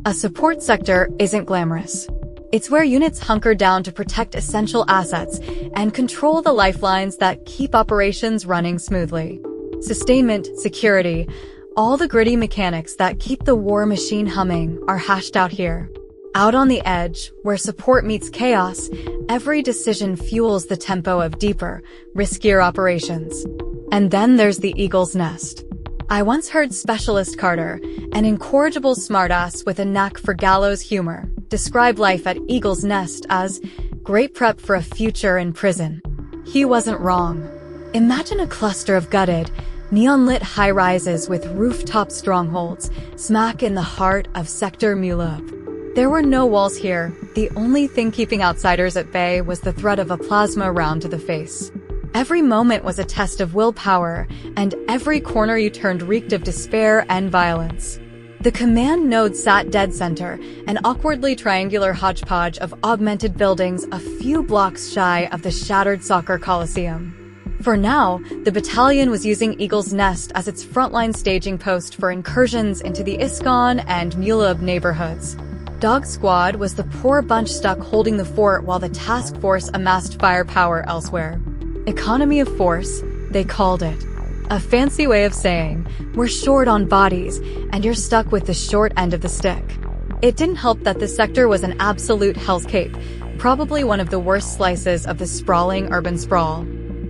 A support sector isn't glamorous. It's where units hunker down to protect essential assets and control the lifelines that keep operations running smoothly. Sustainment, security, all the gritty mechanics that keep the war machine humming are hashed out here. Out on the edge, where support meets chaos, every decision fuels the tempo of deeper, riskier operations. And then there's the Eagle's Nest. I once heard Specialist Carter, an incorrigible smartass with a knack for gallows humor, describe life at Eagle's Nest as great prep for a future in prison. He wasn't wrong. Imagine a cluster of gutted, neon-lit high-rises with rooftop strongholds, smack in the heart of Sector Mulab. There were no walls here. The only thing keeping outsiders at bay was the threat of a plasma round to the face. Every moment was a test of willpower, and every corner you turned reeked of despair and violence. The command node sat dead center, an awkwardly triangular hodgepodge of augmented buildings a few blocks shy of the shattered soccer coliseum. For now, the battalion was using Eagle's Nest as its frontline staging post for incursions into the Iskan and Mulab neighborhoods. Dog Squad was the poor bunch stuck holding the fort while the task force amassed firepower elsewhere. Economy of force, they called it. A fancy way of saying, we're short on bodies, and you're stuck with the short end of the stick. It didn't help that the sector was an absolute hellscape, probably one of the worst slices of the sprawling urban sprawl.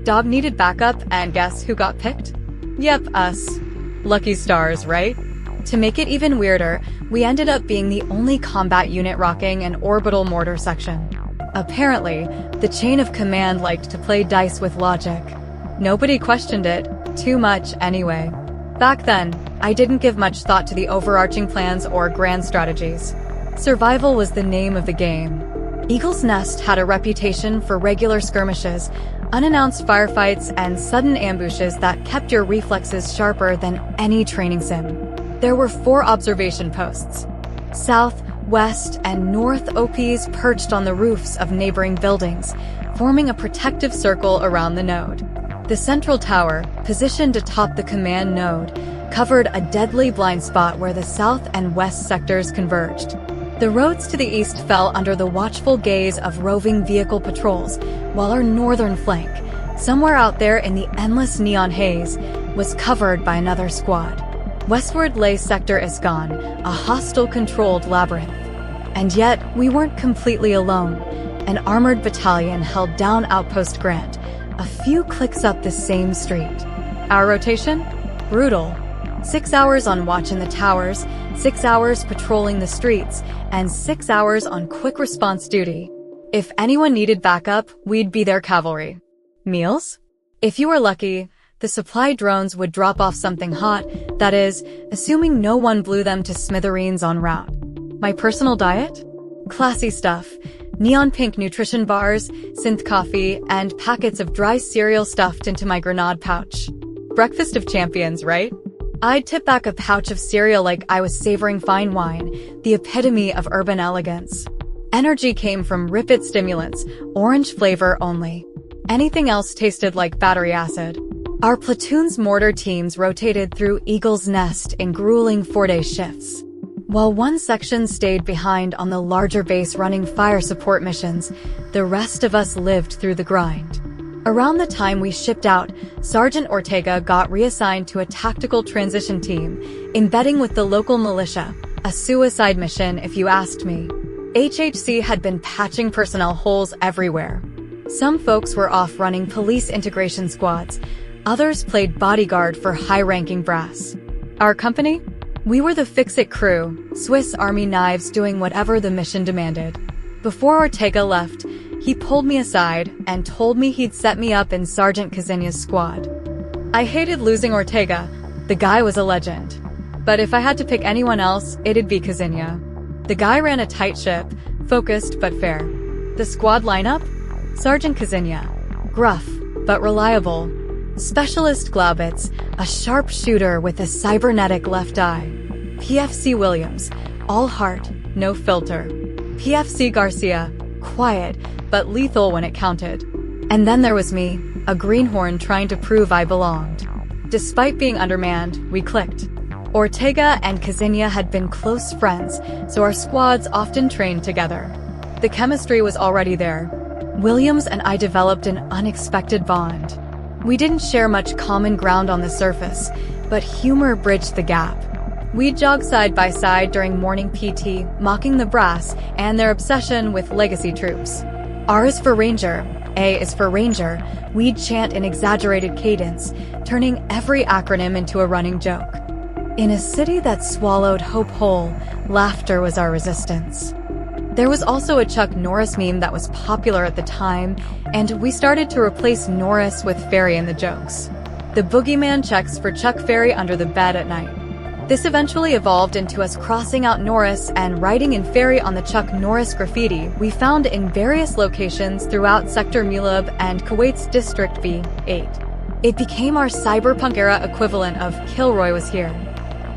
Dob needed backup, and guess who got picked? Yep, us. Lucky stars, right? To make it even weirder, we ended up being the only combat unit rocking an orbital mortar section. Apparently, the chain of command liked to play dice with logic. Nobody questioned it, too much anyway. Back then, I didn't give much thought to the overarching plans or grand strategies. Survival was the name of the game. Eagle's Nest had a reputation for regular skirmishes, unannounced firefights, and sudden ambushes that kept your reflexes sharper than any training sim. There were 4 observation posts. South, west, and north OPs perched on the roofs of neighboring buildings, forming a protective circle around the node. The central tower, positioned atop the command node, covered a deadly blind spot where the south and west sectors converged. The roads to the east fell under the watchful gaze of roving vehicle patrols, while our northern flank, somewhere out there in the endless neon haze, was covered by another squad. Westward lay Sector Iskan, a hostile-controlled labyrinth. And yet, we weren't completely alone. An armored battalion held down Outpost Grant, a few clicks up the same street. Our rotation? Brutal. 6 hours on watch in the towers, 6 hours patrolling the streets, and 6 hours on quick response duty. If anyone needed backup, we'd be their cavalry. Meals? If you were lucky, the supply drones would drop off something hot, that is, assuming no one blew them to smithereens en route. My personal diet? Classy stuff. Neon pink nutrition bars, synth coffee, and packets of dry cereal stuffed into my grenade pouch. Breakfast of champions, right? I'd tip back a pouch of cereal like I was savoring fine wine, the epitome of urban elegance. Energy came from Ripid stimulants, orange flavor only. Anything else tasted like battery acid. Our platoon's mortar teams rotated through Eagle's Nest in grueling 4-day shifts. While one section stayed behind on the larger base running fire support missions, the rest of us lived through the grind. Around the time we shipped out, Sergeant Ortega got reassigned to a tactical transition team, embedding with the local militia, a suicide mission if you asked me. HHC had been patching personnel holes everywhere. Some folks were off running police integration squads, others played bodyguard for high-ranking brass. Our company? We were the fix-it crew, Swiss Army knives doing whatever the mission demanded. Before Ortega left, he pulled me aside and told me he'd set me up in Sergeant Kazinya's squad. I hated losing Ortega. The guy was a legend. But if I had to pick anyone else, it'd be Kazinya. The guy ran a tight ship, focused but fair. The squad lineup? Sergeant Kazinya. Gruff, but reliable. Specialist Glaubitz, a sharp shooter with a cybernetic left eye. PFC Williams, all heart, no filter. PFC Garcia, quiet, but lethal when it counted. And then there was me, a greenhorn trying to prove I belonged. Despite being undermanned, we clicked. Ortega and Kazinia had been close friends, so our squads often trained together. The chemistry was already there. Williams and I developed an unexpected bond. We didn't share much common ground on the surface, but humor bridged the gap. We'd jog side by side during morning PT, mocking the brass and their obsession with legacy troops. R is for Ranger, A is for Ranger. We'd chant in exaggerated cadence, turning every acronym into a running joke. In a city that swallowed hope whole, laughter was our resistance. There was also a Chuck Norris meme that was popular at the time, and we started to replace Norris with Ferry in the jokes. The boogeyman checks for Chuck Ferry under the bed at night. This eventually evolved into us crossing out Norris and writing in Ferry on the Chuck Norris graffiti we found in various locations throughout Sector Mulab and Kuwait's District V8. It became our cyberpunk-era equivalent of Kilroy was here.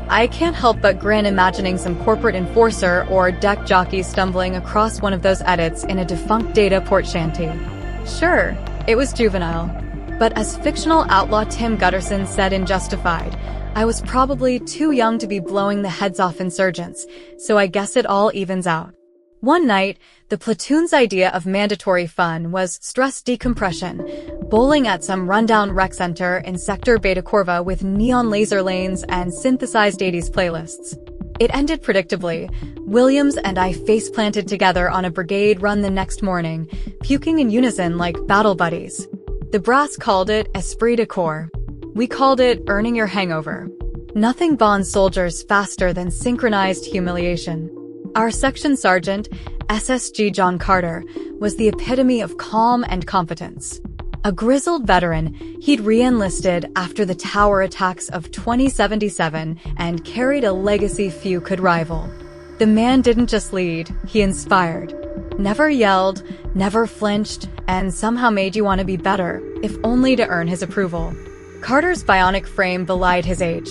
I can't help but grin imagining some corporate enforcer or deck jockey stumbling across one of those edits in a defunct data port shanty. Sure, it was juvenile. But as fictional outlaw Tim Gutterson said in Justified, I was probably too young to be blowing the heads off insurgents, so I guess it all evens out. One night, the platoon's idea of mandatory fun was stress decompression, bowling at some rundown rec center in Sector Beta Corva with neon laser lanes and synthesized 80s playlists. It ended predictably. Williams and I face-planted together on a brigade run the next morning, puking in unison like battle buddies. The brass called it esprit de corps. We called it earning your hangover. Nothing bonds soldiers faster than synchronized humiliation. Our section sergeant, SSG John Carter, was the epitome of calm and competence. A grizzled veteran, he'd re-enlisted after the tower attacks of 2077 and carried a legacy few could rival. The man didn't just lead, he inspired. Never yelled, never flinched, and somehow made you want to be better, if only to earn his approval. Carter's bionic frame belied his age.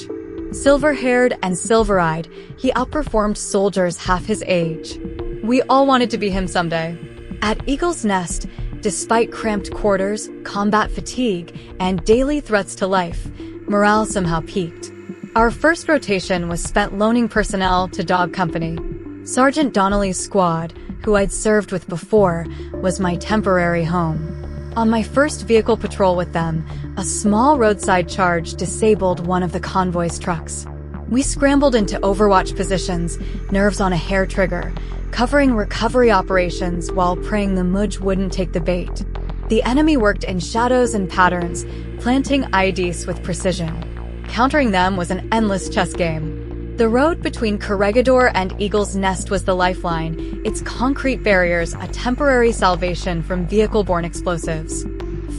Silver-haired and silver-eyed, he outperformed soldiers half his age. We all wanted to be him someday. At Eagle's Nest, despite cramped quarters, combat fatigue, and daily threats to life, morale somehow peaked. Our first rotation was spent loaning personnel to Dog Company. Sergeant Donnelly's squad, who I'd served with before, was my temporary home. On my first vehicle patrol with them, a small roadside charge disabled one of the convoy's trucks. We scrambled into overwatch positions, nerves on a hair trigger, covering recovery operations while praying the Mudge wouldn't take the bait. The enemy worked in shadows and patterns, planting IDs with precision. Countering them was an endless chess game. The road between Corregidor and Eagle's Nest was the lifeline, its concrete barriers a temporary salvation from vehicle-borne explosives.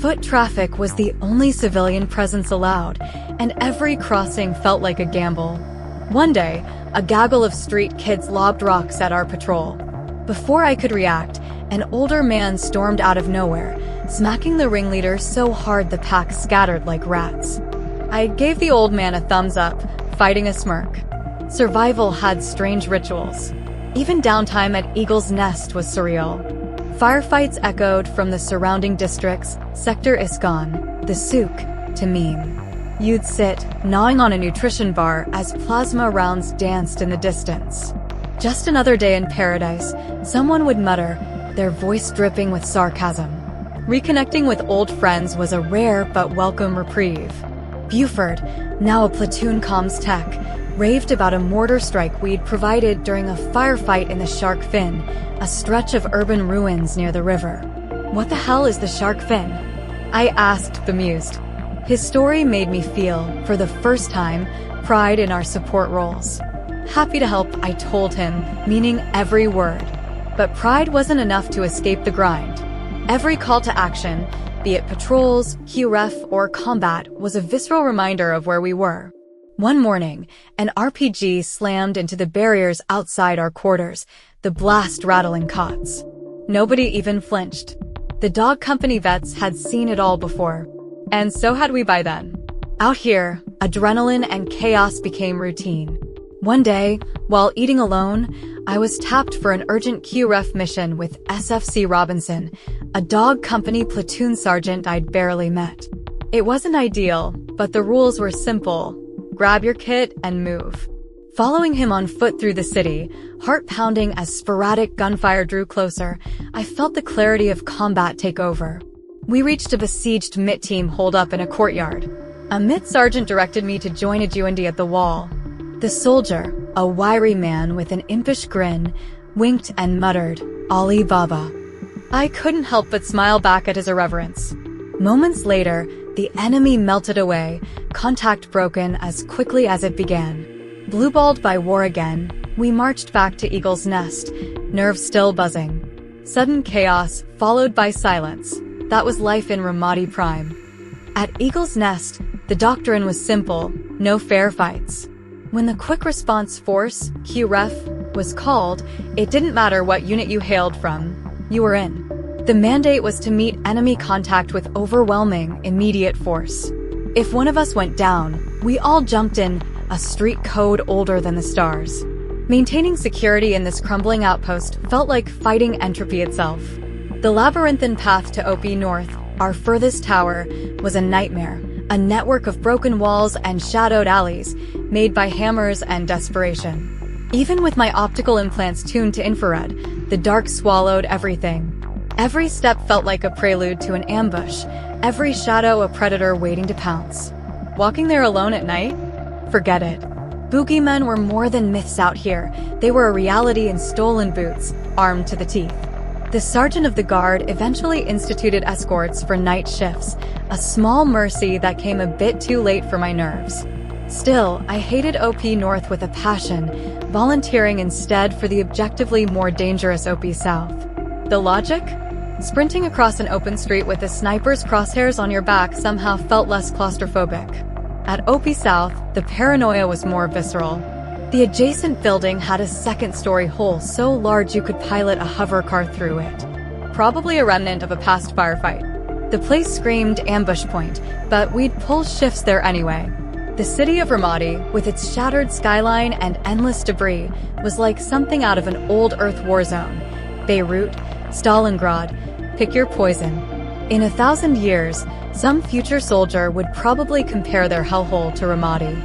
Foot traffic was the only civilian presence allowed, and every crossing felt like a gamble. One day, a gaggle of street kids lobbed rocks at our patrol. Before I could react, an older man stormed out of nowhere, smacking the ringleader so hard the pack scattered like rats. I gave the old man a thumbs up, fighting a smirk. Survival had strange rituals. Even downtime at Eagle's Nest was surreal. Firefights echoed from the surrounding districts, Sector Iskan, the Souk, to Meme. You'd sit, gnawing on a nutrition bar as plasma rounds danced in the distance. Just another day in paradise, someone would mutter, their voice dripping with sarcasm. Reconnecting with old friends was a rare but welcome reprieve. Buford, now a platoon comms tech, raved about a mortar strike we'd provided during a firefight in the Shark Fin, a stretch of urban ruins near the river. What the hell is the Shark Fin? I asked, bemused. His story made me feel, for the first time, pride in our support roles. Happy to help, I told him, meaning every word. But pride wasn't enough to escape the grind. Every call to action, be it patrols, QRF, or combat, was a visceral reminder of where we were. One morning, an RPG slammed into the barriers outside our quarters, the blast rattling cots. Nobody even flinched. The Dog Company vets had seen it all before. And so had we by then. Out here, adrenaline and chaos became routine. One day, while eating alone, I was tapped for an urgent QRF mission with SFC Robinson, a Dog Company platoon sergeant I'd barely met. It wasn't ideal, but the rules were simple. grab your kit, and move. Following him on foot through the city, heart pounding as sporadic gunfire drew closer, I felt the clarity of combat take over. We reached a besieged MIT team holed up in a courtyard. A MIT sergeant directed me to join a Jundi at the wall. The soldier, a wiry man with an impish grin, winked and muttered, "Ali Baba." I couldn't help but smile back at his irreverence. Moments later, the enemy melted away, contact broken as quickly as it began. Blue-balled by war again, we marched back to Eagle's Nest, nerves still buzzing. Sudden chaos, followed by silence. That was life in Ramadi Prime. At Eagle's Nest, the doctrine was simple: no fair fights. When the Quick Response Force, QREF, was called, it didn't matter what unit you hailed from. You were in. The mandate was to meet enemy contact with overwhelming, immediate force. If one of us went down, we all jumped in, a street code older than the stars. Maintaining security in this crumbling outpost felt like fighting entropy itself. The labyrinthine path to OP North, our furthest tower, was a nightmare, a network of broken walls and shadowed alleys, made by hammers and desperation. Even with my optical implants tuned to infrared, the dark swallowed everything. Every step felt like a prelude to an ambush, every shadow a predator waiting to pounce. Walking there alone at night? Forget it. Boogeymen were more than myths out here. They were a reality in stolen boots, armed to the teeth. The sergeant of the guard eventually instituted escorts for night shifts, a small mercy that came a bit too late for my nerves. Still, I hated OP North with a passion, volunteering instead for the objectively more dangerous OP South. The logic? Sprinting across an open street with a sniper's crosshairs on your back somehow felt less claustrophobic. At OP South, the paranoia was more visceral. The adjacent building had a second-story hole so large you could pilot a hover car through it. Probably a remnant of a past firefight. The place screamed ambush point, but we'd pull shifts there anyway. The city of Ramadi, with its shattered skyline and endless debris, was like something out of an old Earth war zone. Beirut, Stalingrad, pick your poison. In 1,000 years, some future soldier would probably compare their hellhole to Ramadi.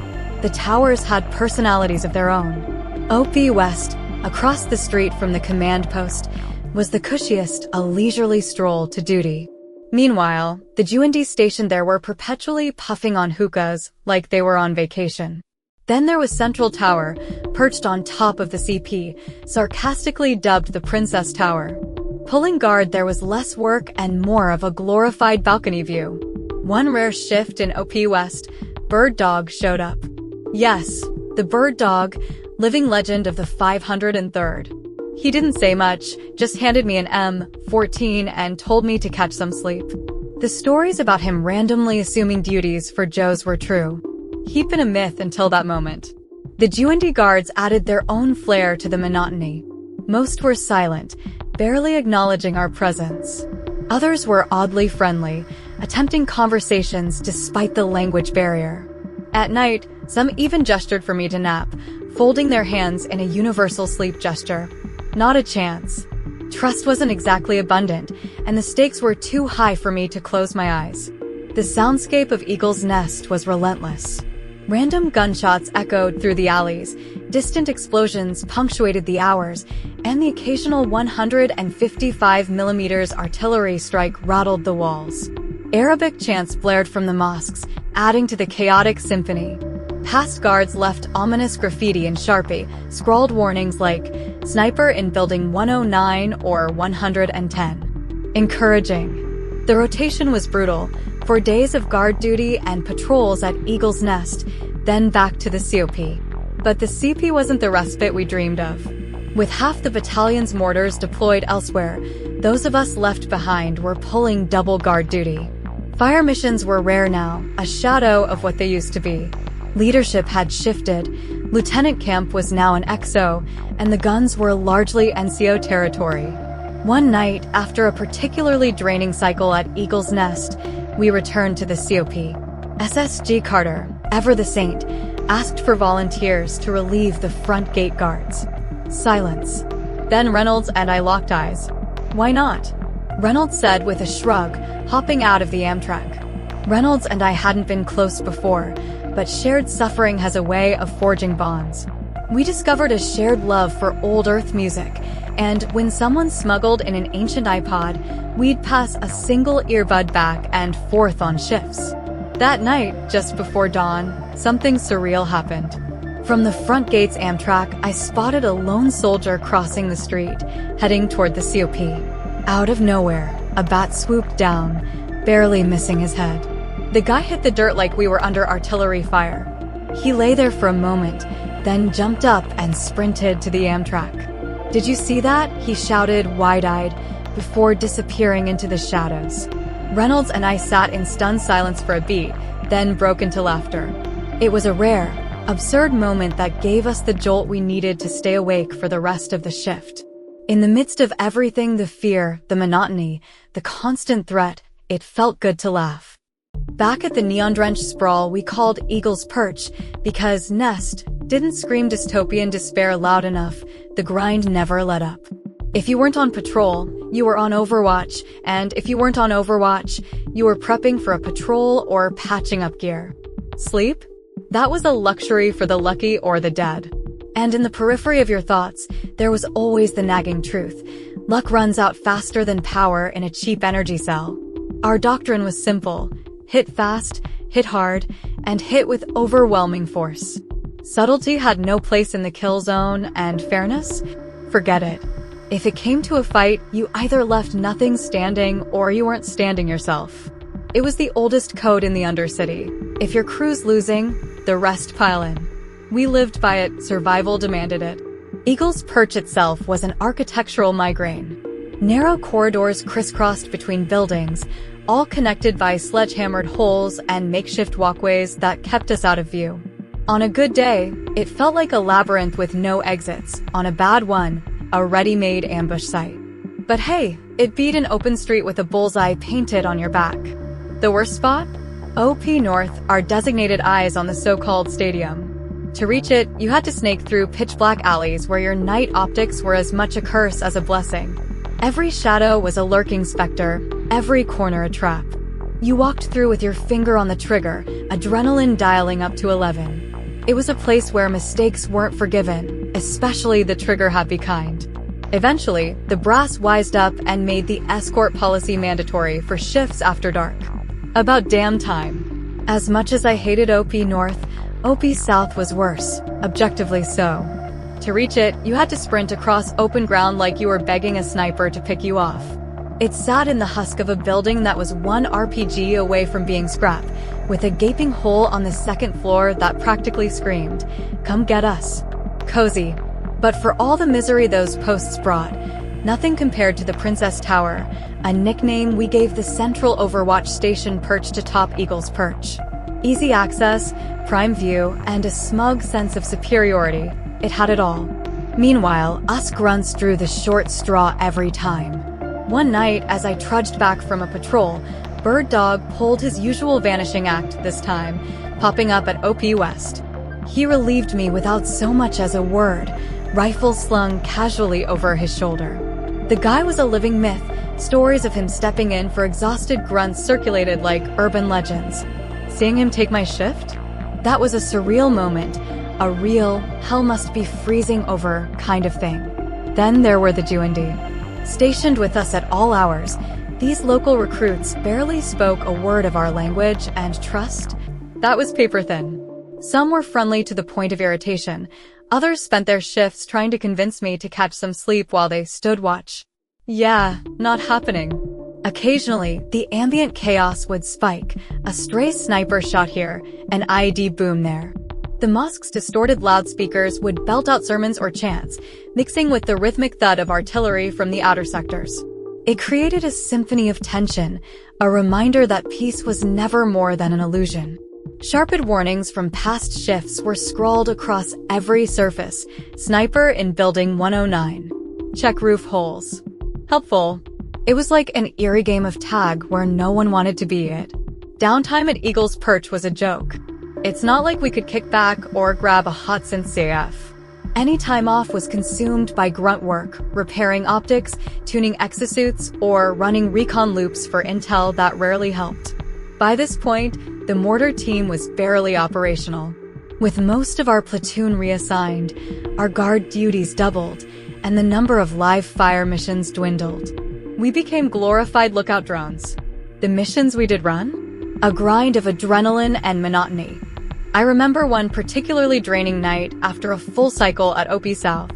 The towers had personalities of their own. OP West, across the street from the command post, was the cushiest, a leisurely stroll to duty. Meanwhile, the Jundi stationed there were perpetually puffing on hookahs like they were on vacation. Then there was Central Tower, perched on top of the CP, sarcastically dubbed the Princess Tower. Pulling guard there was less work and more of a glorified balcony view. One rare shift in OP West, Bird Dog showed up. Yes, the Bird Dog, living legend of the 503rd. He didn't say much, just handed me an M14 and told me to catch some sleep. The stories about him randomly assuming duties for Joes were true. He'd been a myth until that moment. The Jundi guards added their own flair to the monotony. Most were silent, barely acknowledging our presence. Others were oddly friendly, attempting conversations despite the language barrier. At night, some even gestured for me to nap, folding their hands in a universal sleep gesture. Not a chance. Trust wasn't exactly abundant, and the stakes were too high for me to close my eyes. The soundscape of Eagle's Nest was relentless. Random gunshots echoed through the alleys, distant explosions punctuated the hours, and the occasional 155mm artillery strike rattled the walls. Arabic chants blared from the mosques, adding to the chaotic symphony. Past guards left ominous graffiti in Sharpie, scrawled warnings like, "Sniper in Building 109 or 110. Encouraging. The rotation was brutal, for days of guard duty and patrols at Eagle's Nest, then back to the COP. But the CP wasn't the respite we dreamed of. With half the battalion's mortars deployed elsewhere, those of us left behind were pulling double guard duty. Fire missions were rare now, a shadow of what they used to be. Leadership had shifted, Lieutenant Camp was now an XO, and the guns were largely NCO territory. One night, after a particularly draining cycle at Eagle's Nest, we returned to the COP. SSG Carter, ever the saint, asked for volunteers to relieve the front gate guards. Silence. Then Reynolds and I locked eyes. "Why not?" Reynolds said with a shrug, hopping out of the Amtrak. Reynolds and I hadn't been close before, but shared suffering has a way of forging bonds. We discovered a shared love for old Earth music, and when someone smuggled in an ancient iPod, we'd pass a single earbud back and forth on shifts. That night, just before dawn, something surreal happened. From the front gates Amtrak, I spotted a lone soldier crossing the street, heading toward the COP. Out of nowhere, a bat swooped down, barely missing his head. The guy hit the dirt like we were under artillery fire. He lay there for a moment, then jumped up and sprinted to the Amtrak. "Did you see that?" he shouted, wide-eyed, before disappearing into the shadows. Reynolds and I sat in stunned silence for a beat, then broke into laughter. It was a rare, absurd moment that gave us the jolt we needed to stay awake for the rest of the shift. In the midst of everything, the fear, the monotony, the constant threat, it felt good to laugh. Back at the neon-drenched sprawl we called Eagle's Perch because Nest didn't scream dystopian despair loud enough, the grind never let up. If you weren't on patrol, you were on Overwatch, and if you weren't on Overwatch, you were prepping for a patrol or patching up gear. Sleep? That was a luxury for the lucky or the dead. And in the periphery of your thoughts, there was always the nagging truth. Luck runs out faster than power in a cheap energy cell. Our doctrine was simple. Hit fast, hit hard, and hit with overwhelming force. Subtlety had no place in the kill zone, and fairness? Forget it. If it came to a fight, you either left nothing standing or you weren't standing yourself. It was the oldest code in the Undercity. If your crew's losing, the rest pile in. We lived by it, survival demanded it. Eagle's Perch itself was an architectural migraine. Narrow corridors crisscrossed between buildings, all connected by sledgehammered holes and makeshift walkways that kept us out of view. On a good day, it felt like a labyrinth with no exits. On a bad one, a ready-made ambush site. But hey, it beat an open street with a bullseye painted on your back. The worst spot? OP North, our designated eyes on the so-called stadium. To reach it, you had to snake through pitch-black alleys where your night optics were as much a curse as a blessing. Every shadow was a lurking specter, every corner a trap. You walked through with your finger on the trigger, adrenaline dialing up to 11. It was a place where mistakes weren't forgiven, especially the trigger-happy kind. Eventually, the brass wised up and made the escort policy mandatory for shifts after dark. About damn time. As much as I hated OP North, OP South was worse, objectively so. To reach it, you had to sprint across open ground like you were begging a sniper to pick you off. It sat in the husk of a building that was one RPG away from being scrap, with a gaping hole on the second floor that practically screamed, "Come get us." Cozy. But for all the misery those posts brought, nothing compared to the Princess Tower, a nickname we gave the central Overwatch station perched atop Eagle's Perch. Easy access, prime view, and a smug sense of superiority. It had it all. Meanwhile, us grunts drew the short straw every time. One night, as I trudged back from a patrol, Bird Dog pulled his usual vanishing act this time, popping up at OP West. He relieved me without so much as a word, rifle slung casually over his shoulder. The guy was a living myth. Stories of him stepping in for exhausted grunts circulated like urban legends. Seeing him take my shift? That was a surreal moment, a real, hell must be freezing over kind of thing. Then there were the Juindi. Stationed with us at all hours, these local recruits barely spoke a word of our language, and trust? That was paper thin. Some were friendly to the point of irritation. Others spent their shifts trying to convince me to catch some sleep while they stood watch. Yeah, not happening. Occasionally, the ambient chaos would spike, a stray sniper shot here, an IED boom there. The mosque's distorted loudspeakers would belt out sermons or chants, mixing with the rhythmic thud of artillery from the outer sectors. It created a symphony of tension, a reminder that peace was never more than an illusion. Sharpened warnings from past shifts were scrawled across every surface. Sniper in Building 109. Check roof holes. Helpful. It was like an eerie game of tag where no one wanted to be it. Downtime at Eagle's Perch was a joke. It's not like we could kick back or grab a hot since AF. Any time off was consumed by grunt work, repairing optics, tuning exosuits, or running recon loops for intel that rarely helped. By this point, the mortar team was barely operational. With most of our platoon reassigned, our guard duties doubled, and the number of live fire missions dwindled. We became glorified lookout drones. The missions we did run? A grind of adrenaline and monotony. I remember one particularly draining night after a full cycle at OP South.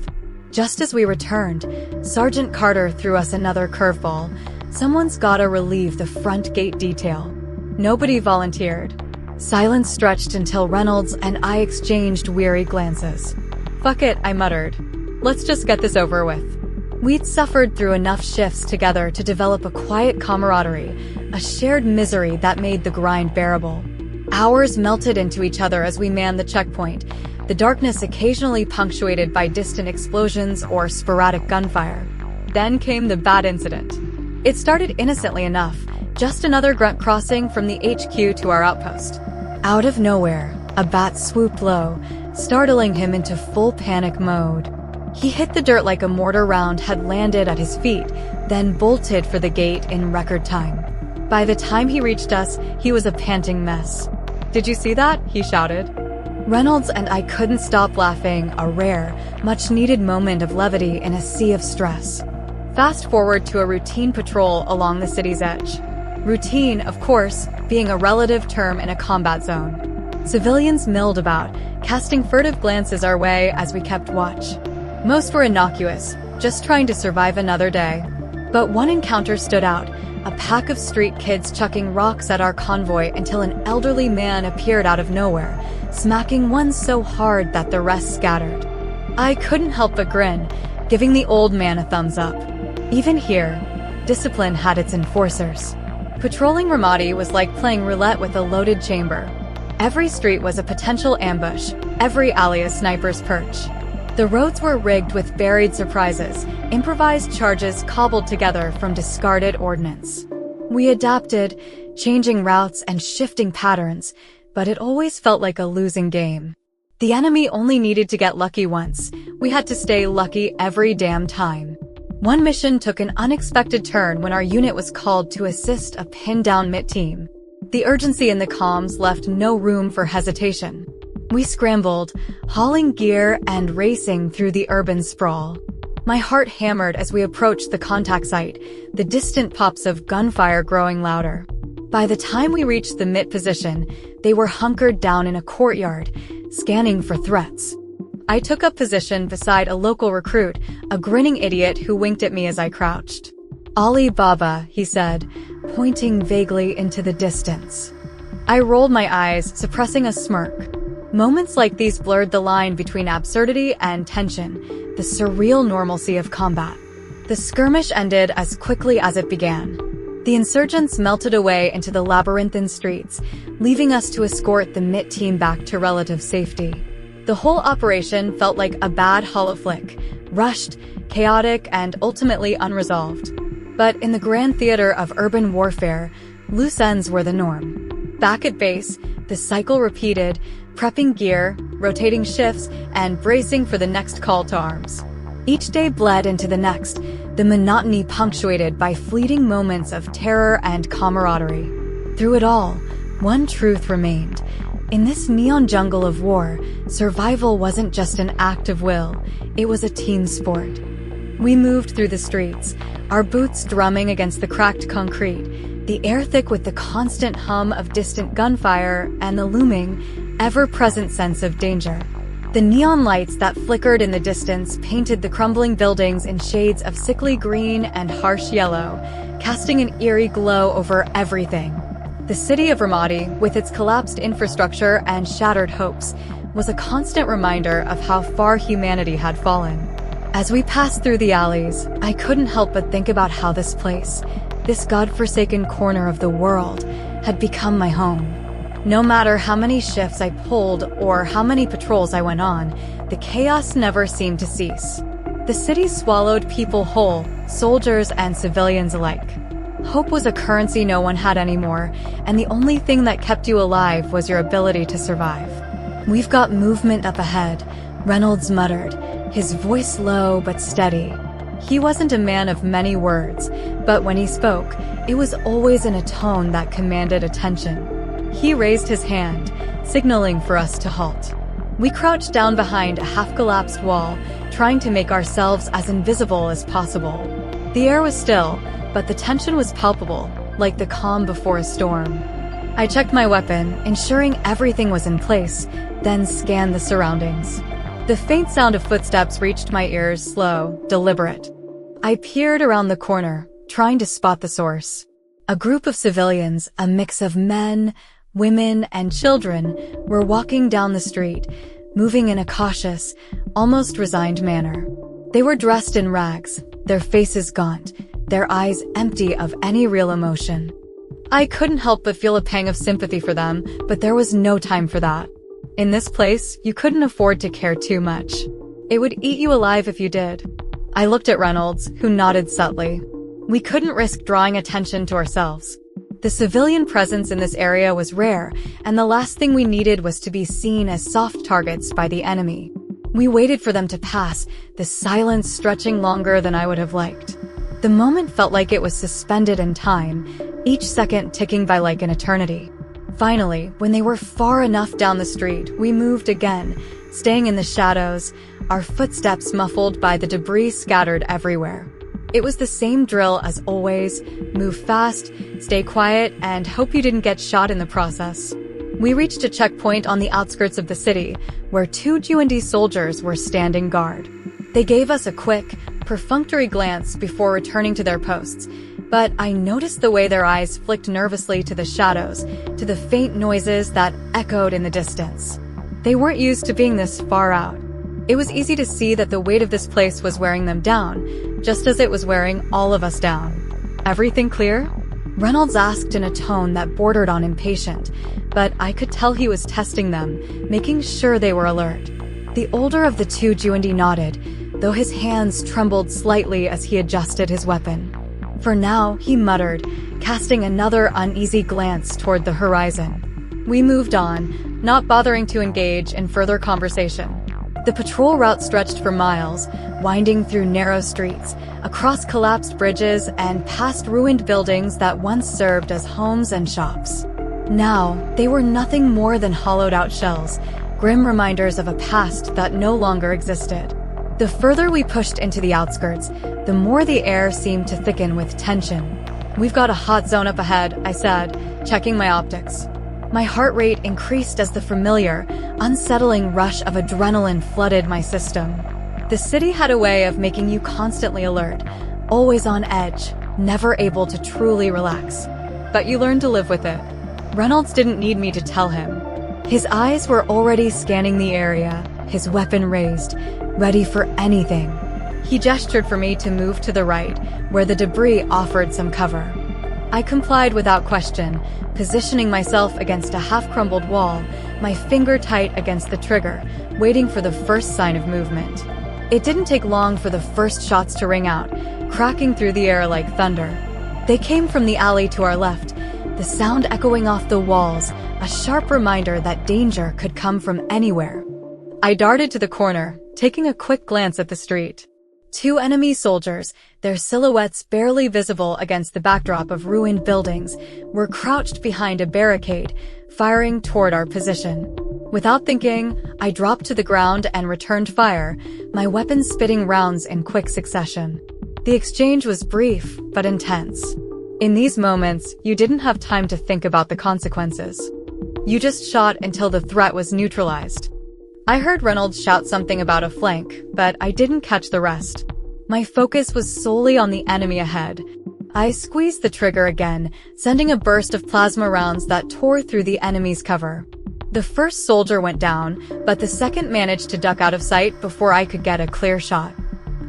Just as we returned, Sergeant Carter threw us another curveball. Someone's gotta relieve the front gate detail. Nobody volunteered. Silence stretched until Reynolds and I exchanged weary glances. "Fuck it," I muttered. "Let's just get this over with." We'd suffered through enough shifts together to develop a quiet camaraderie, a shared misery that made the grind bearable. Hours melted into each other as we manned the checkpoint, the darkness occasionally punctuated by distant explosions or sporadic gunfire. Then came the bad incident. It started innocently enough, just another grunt crossing from the HQ to our outpost. Out of nowhere, a bat swooped low, startling him into full panic mode. He hit the dirt like a mortar round had landed at his feet, then bolted for the gate in record time. By the time he reached us, he was a panting mess. "Did you see that?" he shouted. Reynolds and I couldn't stop laughing, a rare, much-needed moment of levity in a sea of stress. Fast forward to a routine patrol along the city's edge. Routine, of course, being a relative term in a combat zone. Civilians milled about, casting furtive glances our way as we kept watch. Most were innocuous, just trying to survive another day. But one encounter stood out, a pack of street kids chucking rocks at our convoy until an elderly man appeared out of nowhere, smacking one so hard that the rest scattered. I couldn't help but grin, giving the old man a thumbs up. Even here, discipline had its enforcers. Patrolling Ramadi was like playing roulette with a loaded chamber. Every street was a potential ambush, every alley a sniper's perch. The roads were rigged with buried surprises, improvised charges cobbled together from discarded ordnance. We adapted, changing routes and shifting patterns, but it always felt like a losing game. The enemy only needed to get lucky once. We had to stay lucky every damn time. One mission took an unexpected turn when our unit was called to assist a pinned-down MIT team. The urgency in the comms left no room for hesitation. We scrambled, hauling gear and racing through the urban sprawl. My heart hammered as we approached the contact site, the distant pops of gunfire growing louder. By the time we reached the MIT position, they were hunkered down in a courtyard, scanning for threats. I took up position beside a local recruit, a grinning idiot who winked at me as I crouched. "Ali Baba," he said, pointing vaguely into the distance. I rolled my eyes, suppressing a smirk. Moments like these blurred the line between absurdity and tension, the surreal normalcy of combat. The skirmish ended as quickly as it began. The insurgents melted away into the labyrinthine streets, leaving us to escort the MIT team back to relative safety. The whole operation felt like a bad hollow flick, rushed, chaotic, and ultimately unresolved. But in the grand theater of urban warfare, loose ends were the norm. Back at base, the cycle repeated, prepping gear, rotating shifts, and bracing for the next call to arms. Each day bled into the next, the monotony punctuated by fleeting moments of terror and camaraderie. Through it all, one truth remained. In this neon jungle of war, survival wasn't just an act of will, it was a team sport. We moved through the streets, our boots drumming against the cracked concrete, the air thick with the constant hum of distant gunfire and the looming, ever-present sense of danger. The neon lights that flickered in the distance painted the crumbling buildings in shades of sickly green and harsh yellow, casting an eerie glow over everything. The city of Ramadi, with its collapsed infrastructure and shattered hopes, was a constant reminder of how far humanity had fallen. As we passed through the alleys, I couldn't help but think about how this place, this godforsaken corner of the world, had become my home. No matter how many shifts I pulled or how many patrols I went on, the chaos never seemed to cease. The city swallowed people whole, soldiers and civilians alike. Hope was a currency no one had anymore, and the only thing that kept you alive was your ability to survive. "We've got movement up ahead," Reynolds muttered, his voice low but steady. He wasn't a man of many words, but when he spoke, it was always in a tone that commanded attention. He raised his hand, signaling for us to halt. We crouched down behind a half-collapsed wall, trying to make ourselves as invisible as possible. The air was still, but the tension was palpable, like the calm before a storm. I checked my weapon, ensuring everything was in place, then scanned the surroundings. The faint sound of footsteps reached my ears, slow, deliberate. I peered around the corner, trying to spot the source. A group of civilians, a mix of men, women, and children, were walking down the street, moving in a cautious, almost resigned manner. They were dressed in rags, their faces gaunt, their eyes empty of any real emotion. I couldn't help but feel a pang of sympathy for them, but there was no time for that. In this place, you couldn't afford to care too much. It would eat you alive if you did. I looked at Reynolds, who nodded subtly. We couldn't risk drawing attention to ourselves. The civilian presence in this area was rare, and the last thing we needed was to be seen as soft targets by the enemy. We waited for them to pass, the silence stretching longer than I would have liked. The moment felt like it was suspended in time, each second ticking by like an eternity. Finally, when they were far enough down the street, we moved again, staying in the shadows, our footsteps muffled by the debris scattered everywhere. It was the same drill as always: move fast, stay quiet, and hope you didn't get shot in the process. We reached a checkpoint on the outskirts of the city, where 2 G&D soldiers were standing guard. They gave us a quick, perfunctory glance before returning to their posts, but I noticed the way their eyes flicked nervously to the shadows, to the faint noises that echoed in the distance. They weren't used to being this far out. It was easy to see that the weight of this place was wearing them down, just as it was wearing all of us down. Everything clear? Reynolds asked in a tone that bordered on impatient, but I could tell he was testing them, making sure they were alert. The older of the 2 G&D nodded, though his hands trembled slightly as he adjusted his weapon. For now, he muttered, casting another uneasy glance toward the horizon. We moved on, not bothering to engage in further conversation. The patrol route stretched for miles, winding through narrow streets, across collapsed bridges, and past ruined buildings that once served as homes and shops. Now, they were nothing more than hollowed-out shells, grim reminders of a past that no longer existed. The further we pushed into the outskirts, the more the air seemed to thicken with tension. "We've got a hot zone up ahead," I said, checking my optics. My heart rate increased as the familiar, unsettling rush of adrenaline flooded my system. The city had a way of making you constantly alert, always on edge, never able to truly relax. But you learn to live with it. Reynolds didn't need me to tell him. His eyes were already scanning the area, his weapon raised, ready for anything. He gestured for me to move to the right, where the debris offered some cover. I complied without question, positioning myself against a half-crumbled wall, my finger tight against the trigger, waiting for the first sign of movement. It didn't take long for the first shots to ring out, cracking through the air like thunder. They came from the alley to our left, the sound echoing off the walls, a sharp reminder that danger could come from anywhere. I darted to the corner, taking a quick glance at the street. 2 enemy soldiers, their silhouettes barely visible against the backdrop of ruined buildings, were crouched behind a barricade, firing toward our position. Without thinking, I dropped to the ground and returned fire, my weapon spitting rounds in quick succession. The exchange was brief, but intense. In these moments, you didn't have time to think about the consequences. You just shot until the threat was neutralized. I heard Reynolds shout something about a flank, but I didn't catch the rest. My focus was solely on the enemy ahead. I squeezed the trigger again, sending a burst of plasma rounds that tore through the enemy's cover. The first soldier went down, but the second managed to duck out of sight before I could get a clear shot.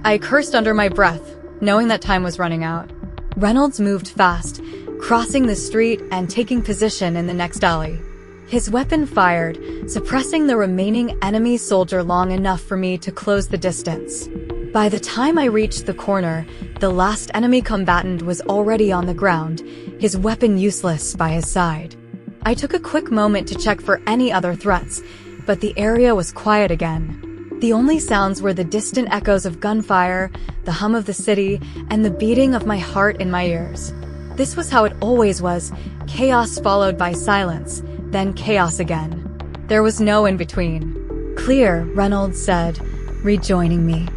I cursed under my breath, knowing that time was running out. Reynolds moved fast, crossing the street and taking position in the next alley. His weapon fired, suppressing the remaining enemy soldier long enough for me to close the distance. By the time I reached the corner, the last enemy combatant was already on the ground, his weapon useless by his side. I took a quick moment to check for any other threats, but the area was quiet again. The only sounds were the distant echoes of gunfire, the hum of the city, and the beating of my heart in my ears. This was how it always was, chaos followed by silence, then chaos again. There was no in-between. "Clear," Reynolds said, rejoining me.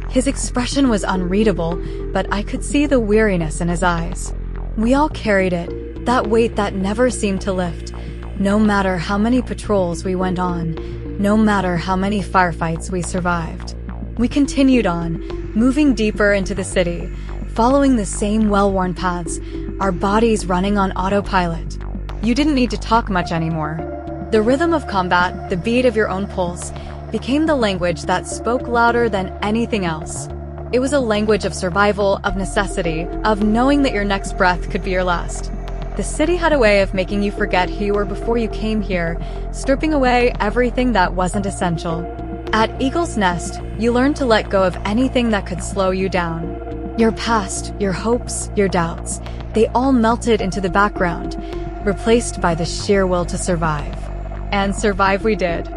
His expression was unreadable, but I could see the weariness in his eyes. We all carried it, that weight that never seemed to lift, no matter how many patrols we went on, no matter how many firefights we survived. We continued on, moving deeper into the city, following the same well-worn paths, our bodies running on autopilot. You didn't need to talk much anymore. The rhythm of combat, the beat of your own pulse, became the language that spoke louder than anything else. It was a language of survival, of necessity, of knowing that your next breath could be your last. The city had a way of making you forget who you were before you came here, stripping away everything that wasn't essential. At Eagle's Nest, you learned to let go of anything that could slow you down. Your past, your hopes, your doubts, they all melted into the background, replaced by the sheer will to survive. And survive we did.